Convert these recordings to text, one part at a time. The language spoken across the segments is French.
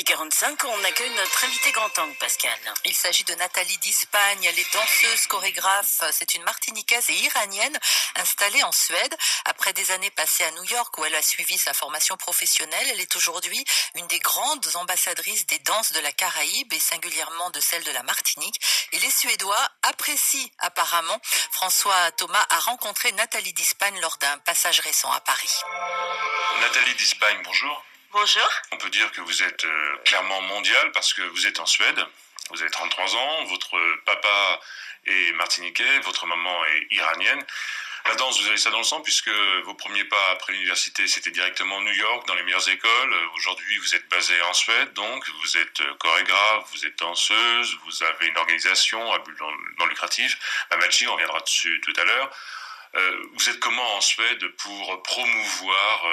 8h45, on accueille notre invité grand angle, Pascal. Il s'agit de Nathalie d'Espagne. Elle est danseuse, chorégraphe. C'est une Martiniquaise et iranienne installée en Suède. Après des années passées à New York où elle a suivi sa formation professionnelle, elle est aujourd'hui une des grandes ambassadrices des danses de la Caraïbe et singulièrement de celle de la Martinique. Et les Suédois apprécient apparemment. François Thomas a rencontré Nathalie d'Espagne lors d'un passage récent à Paris. Nathalie d'Espagne, bonjour. Bonjour. On peut dire que vous êtes clairement mondiale parce que vous êtes en Suède, vous avez 33 ans, votre papa est martiniquais, votre maman est iranienne. La danse, vous avez ça dans le sang puisque vos premiers pas après l'université, c'était directement New York, dans les meilleures écoles. Aujourd'hui, vous êtes basée en Suède, donc vous êtes chorégraphe, vous êtes danseuse, vous avez une organisation à but non lucratif, la Machi, on reviendra dessus tout à l'heure. Vous êtes comment en Suède pour promouvoir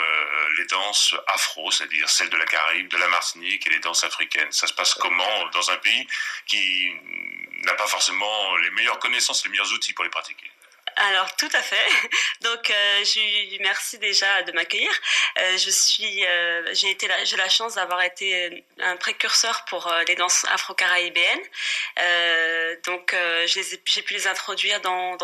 les danses afro, c'est-à-dire celles de la Caraïbe, de la Martinique et les danses africaines? Ça se passe comment dans un pays qui n'a pas forcément les meilleures connaissances, les meilleurs outils pour les pratiquer? Alors tout à fait. Donc merci déjà de m'accueillir. J'ai la chance d'avoir été un précurseur pour les danses afro-caraïbéennes. J'ai pu les introduire dans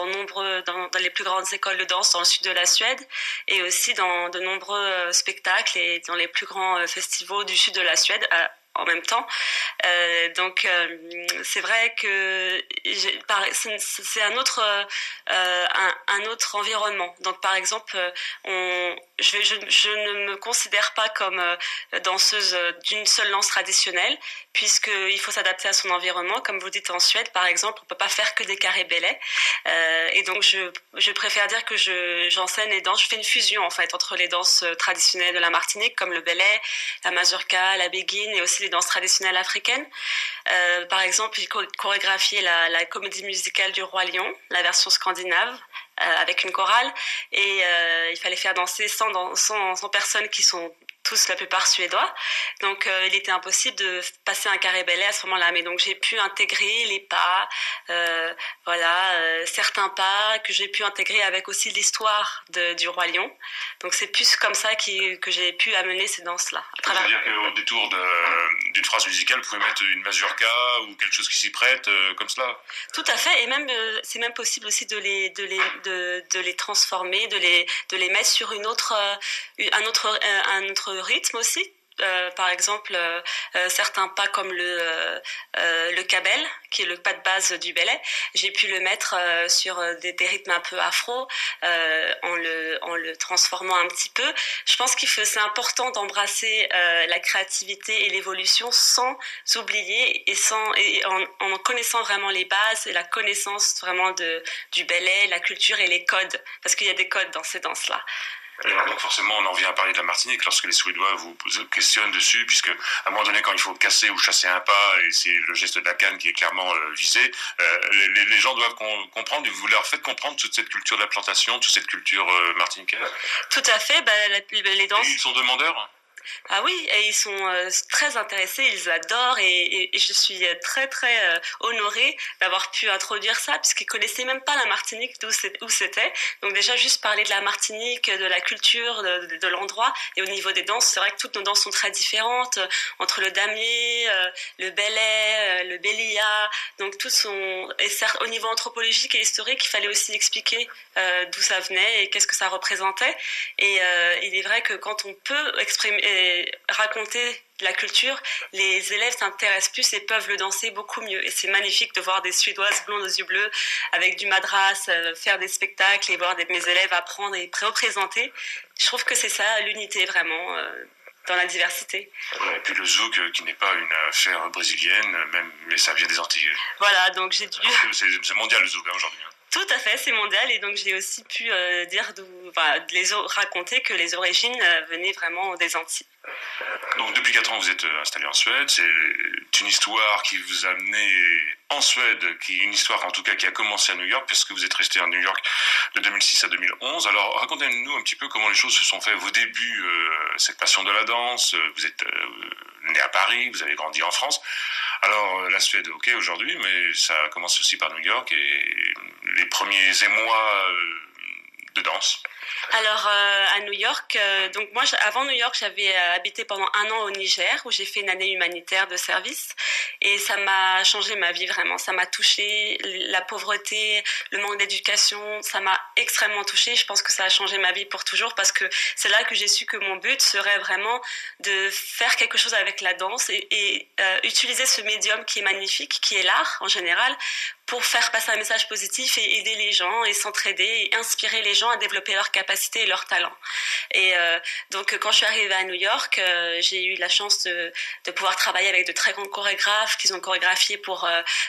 les plus grandes écoles de danse dans le sud de la Suède et aussi dans de nombreux spectacles et dans les plus grands festivals du sud de la Suède. En même temps, c'est vrai que c'est un autre environnement. Donc par exemple, je ne me considère pas comme danseuse d'une seule danse traditionnelle, puisqu'il faut s'adapter à son environnement. Comme vous dites en Suède, par exemple, on peut pas faire que des carrés bélets, et donc je préfère dire que j'enseigne les danses. Je fais une fusion en fait entre les danses traditionnelles de la Martinique, comme le belay, la mazurka, la béguine, et aussi les danses traditionnelles africaines. Par exemple, j'ai chorégraphié la comédie musicale du Roi Lion, la version scandinave, avec une chorale, et il fallait faire danser 100 personnes qui sont tous la plupart suédois. Donc il était impossible de passer un carré belay à ce moment-là. Mais donc j'ai pu intégrer les pas, certains pas que j'ai pu intégrer avec aussi l'histoire du Roi Lion. Donc c'est plus comme ça que j'ai pu amener ces danses-là. C'est-à-dire qu'au détour d'une phrase musicale, vous pouvez mettre une mazurka ou quelque chose qui s'y prête, comme cela? Tout à fait, et même c'est même possible aussi de les transformer, de les mettre sur un autre rythme aussi. Par exemple, certains pas comme le kabel, qui est le pas de base du belay, j'ai pu le mettre sur des rythmes un peu afro, en le transformant un petit peu. Je pense c'est important d'embrasser la créativité et l'évolution sans oublier et en connaissant vraiment les bases et la connaissance vraiment du belay, la culture et les codes, parce qu'il y a des codes dans ces danses-là. Alors, donc forcément, on en vient à parler de la Martinique lorsque les Suédois vous questionnent dessus, puisque à un moment donné, quand il faut casser ou chasser un pas, et c'est le geste de la canne qui est clairement visé, les gens doivent comprendre, vous leur faites comprendre toute cette culture de la plantation, toute cette culture martiniquaise. Tout à fait, les danses... Et ils sont demandeurs? Ah oui, et ils sont très intéressés, ils adorent, et je suis très très honorée d'avoir pu introduire ça, puisqu'ils connaissaient même pas la Martinique, où c'était. Donc déjà juste parler de la Martinique, de la culture, de l'endroit, et au niveau des danses, c'est vrai que toutes nos danses sont très différentes, entre le damier, le belay, le bélia, donc tous sont... Et certes, au niveau anthropologique et historique, il fallait aussi expliquer d'où ça venait et qu'est-ce que ça représentait. Et il est vrai que quand on peut exprimer et raconter la culture, les élèves s'intéressent plus et peuvent le danser beaucoup mieux. Et c'est magnifique de voir des Suédoises blondes aux yeux bleus avec du madras faire des spectacles et voir mes élèves apprendre et représenter. Je trouve que c'est ça l'unité vraiment dans la diversité. Ouais, et puis le zouk qui n'est pas une affaire brésilienne, mais ça vient des Antilles. Voilà, donc j'ai dû... C'est mondial le zouk aujourd'hui. Tout à fait, c'est mondial, et donc j'ai aussi pu raconter que les origines venaient vraiment des Antilles. Donc depuis 4 ans, vous êtes installé en Suède. C'est une histoire qui vous a amené en Suède, une histoire en tout cas qui a commencé à New York, puisque vous êtes resté à New York de 2006 à 2011. Alors racontez-nous un petit peu comment les choses se sont faites. Vos débuts, cette passion de la danse, vous êtes né à Paris, vous avez grandi en France. Alors la Suède, ok aujourd'hui, mais ça commence aussi par New York et les premiers émois de danse. Alors à New York, donc moi avant New York, j'avais habité pendant 1 an au Niger où j'ai fait une année humanitaire de service et ça m'a changé ma vie vraiment. Ça m'a touchée, la pauvreté, le manque d'éducation, ça m'a extrêmement touchée. Je pense que ça a changé ma vie pour toujours parce que c'est là que j'ai su que mon but serait vraiment de faire quelque chose avec la danse et utiliser ce médium qui est magnifique, qui est l'art en général, pour faire passer un message positif et aider les gens et s'entraider et inspirer les gens à développer leurs capacités et leurs talents. Et donc quand je suis arrivée à New York, j'ai eu la chance de pouvoir travailler avec de très grands chorégraphes qui ont chorégraphié pour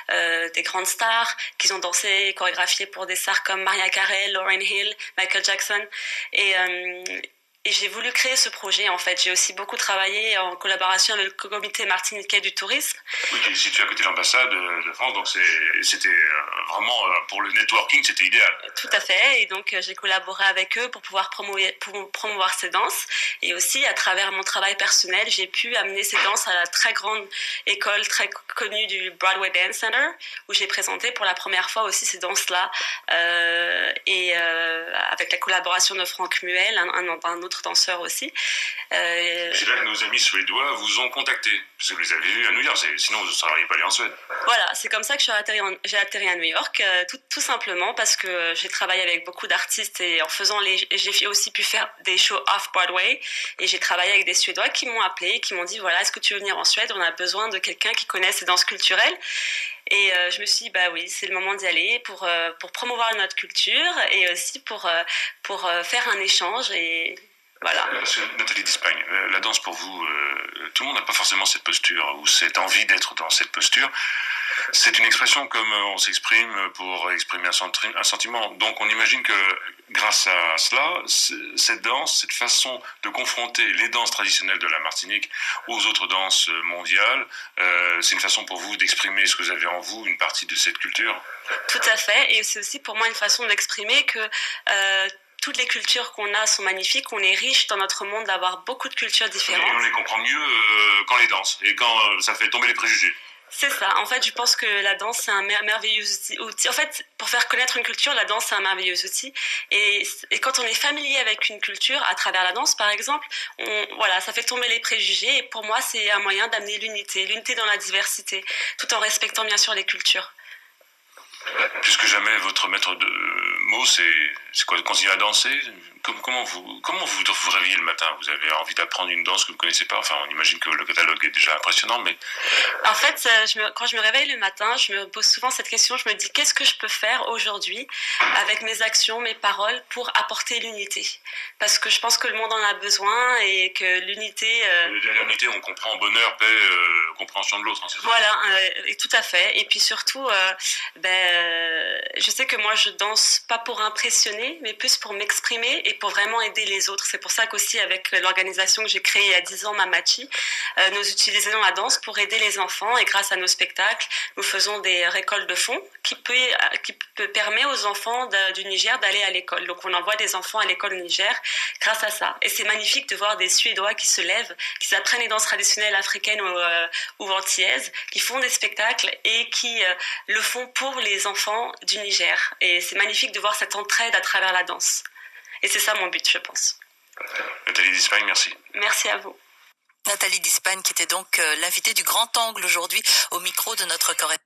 des grandes stars, qui ont dansé et chorégraphié pour des stars comme Mariah Carey, Lauryn Hill, Michael Jackson. Et j'ai voulu créer ce projet, en fait. J'ai aussi beaucoup travaillé en collaboration avec le comité martiniquais du tourisme. Oui, qui est situé à côté de l'ambassade de France, donc c'était vraiment, pour le networking, c'était idéal. Tout à fait, et donc j'ai collaboré avec eux pour pouvoir promouvoir ces danses. Et aussi, à travers mon travail personnel, j'ai pu amener ces danses à la très grande école, très connue du Broadway Dance Center, où j'ai présenté pour la première fois aussi ces danses-là, avec la collaboration de Franck Muel, un autre danseur aussi. C'est là que nos amis suédois vous ont contacté, parce que vous les avez vus à New York, sinon vous ne seriez pas allé en Suède. Voilà, c'est comme ça que j'ai atterri à New York, tout simplement parce que j'ai travaillé avec beaucoup d'artistes et j'ai aussi pu faire des shows off-Broadway et j'ai travaillé avec des Suédois qui m'ont appelé, qui m'ont dit voilà, est-ce que tu veux venir en Suède? On a besoin de quelqu'un qui connaisse ces danses culturelles. Et je me suis dit, bah oui, c'est le moment d'y aller pour promouvoir notre culture et aussi pour faire un échange et voilà. Parce que Nathalie d'Espagne, la danse pour vous, tout le monde n'a pas forcément cette posture ou cette envie d'être dans cette posture. C'est une expression comme on s'exprime pour exprimer un sentiment. Donc on imagine que grâce à cela, cette danse, cette façon de confronter les danses traditionnelles de la Martinique aux autres danses mondiales, c'est une façon pour vous d'exprimer ce que vous avez en vous, une partie de cette culture. Tout à fait, et c'est aussi pour moi une façon d'exprimer que toutes les cultures qu'on a sont magnifiques, on est riche dans notre monde d'avoir beaucoup de cultures différentes. Et on les comprend mieux quand les danse et quand ça fait tomber les préjugés. C'est ça. En fait, je pense que la danse, c'est un merveilleux outil. En fait, pour faire connaître une culture, la danse, c'est un merveilleux outil. Et quand on est familier avec une culture, à travers la danse, par exemple, voilà, ça fait tomber les préjugés. Et pour moi, c'est un moyen d'amener l'unité dans la diversité, tout en respectant bien sûr les cultures. Plus que jamais, votre maître de mots, c'est quoi? Continuer à danser? Comment vous réveillez le matin? Vous avez envie d'apprendre une danse que vous ne connaissez pas? Enfin, on imagine que le catalogue est déjà impressionnant, mais... En fait, quand je me réveille le matin, je me pose souvent cette question. Je me dis, qu'est-ce que je peux faire aujourd'hui avec mes actions, mes paroles, pour apporter l'unité? Parce que je pense que le monde en a besoin et que l'unité... Derrière l'unité, on comprend bonheur, paix, compréhension de l'autre. Hein, c'est ça. Voilà, et tout à fait. Et puis surtout, je sais que moi, je danse pas pour impressionner, mais plus pour m'exprimer et pour vraiment aider les autres. C'est pour ça qu'aussi, avec l'organisation que j'ai créée il y a 10 ans, Mamachi, nous utilisons la danse pour aider les enfants. Et grâce à nos spectacles, nous faisons des récoltes de fonds qui permet aux enfants du Niger d'aller à l'école. Donc, on envoie des enfants à l'école au Niger grâce à ça. Et c'est magnifique de voir des Suédois qui se lèvent, qui apprennent les danses traditionnelles africaines ou antillaises, qui font des spectacles et qui le font pour les enfants du Niger. Et c'est magnifique de voir cette entraide à travers la danse. Et c'est ça mon but, je pense. Nathalie d'Espagne, merci. Merci à vous. Nathalie d'Espagne qui était donc l'invitée du Grand Angle aujourd'hui au micro de notre correspondant.